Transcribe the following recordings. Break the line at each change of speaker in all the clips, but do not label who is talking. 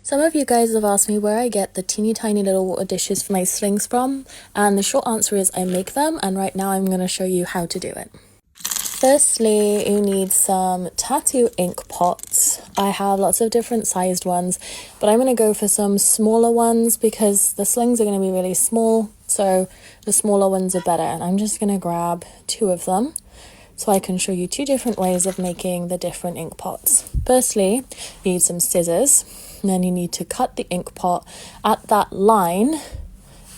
Some of you guys have asked me where I get the teeny tiny little water dishes for my slings from, and the short answer is I make them, and right now I'm going to show you how to do it. Firstly, you need some tattoo ink pots. I have lots of different sized ones, but I'm going to go for some smaller ones because the slings are going to be really small, so the smaller ones are better. And I'm just going to grab 2 of them so I can show you 2 different ways of making the different ink pots. Firstly, you need some scissors, and then you need to cut the ink pot at that line,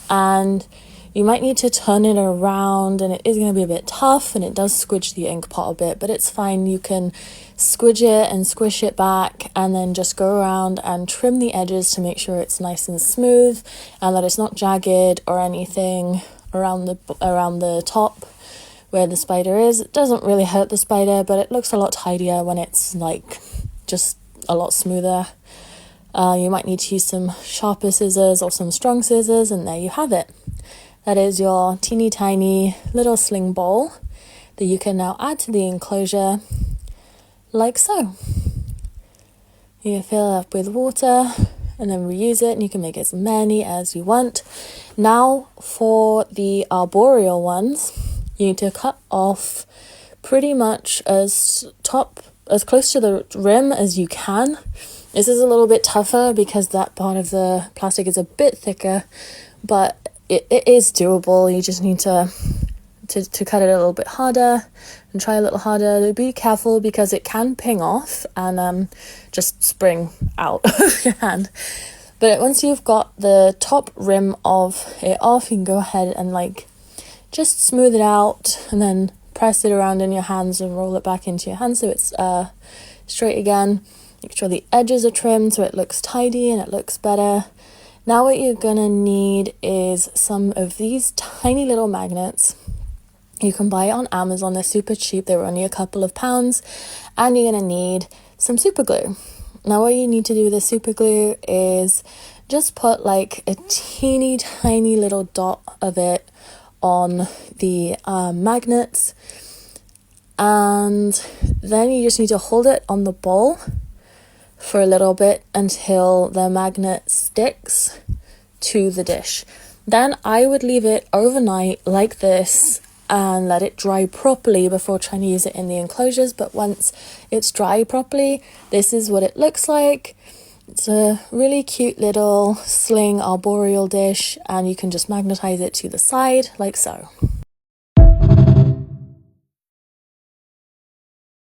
and you might need to turn it around, and it is going to be a bit tough and it does squidge the ink pot a bit, but it's fine. You can squidge it and squish it back and then just go around and trim the edges to make sure it's nice and smooth and that it's not jagged or anything around the top where the spider is. It doesn't really hurt the spider, but it looks a lot tidier when it's like just a lot smoother. You might need to use some sharper scissors or some strong scissors, and there you have it. That is your teeny tiny little sling bowl that you can now add to the enclosure like so. You can fill it up with water and then reuse it, and you can make as many as you want. Now for the arboreal ones, you need to cut off pretty much as close to the rim as you can. This is a little bit tougher because that part of the plastic is a bit thicker, but it is doable. You just need to cut it a little bit harder and try a little harder. Be careful because it can ping off and just spring out of your hand. But once you've got the top rim of it off, you can go ahead and just smooth it out and then press it around in your hands and roll it back into your hand so it's straight again. Make sure the edges are trimmed so it looks tidy and it looks better. Now what you're gonna need is some of these tiny little magnets. You can buy it on Amazon, they're super cheap, they were only a couple of pounds, and you're gonna need some super glue. Now what you need to do with the super glue is just put like a teeny tiny little dot of it on the magnets, and then you just need to hold it on the bowl for a little bit until the magnet sticks to the dish. Then I would leave it overnight like this and let it dry properly before trying to use it in the enclosures. But once it's dry properly, this is what it looks like. It's a really cute little sling arboreal dish, and you can just magnetize it to the side like so.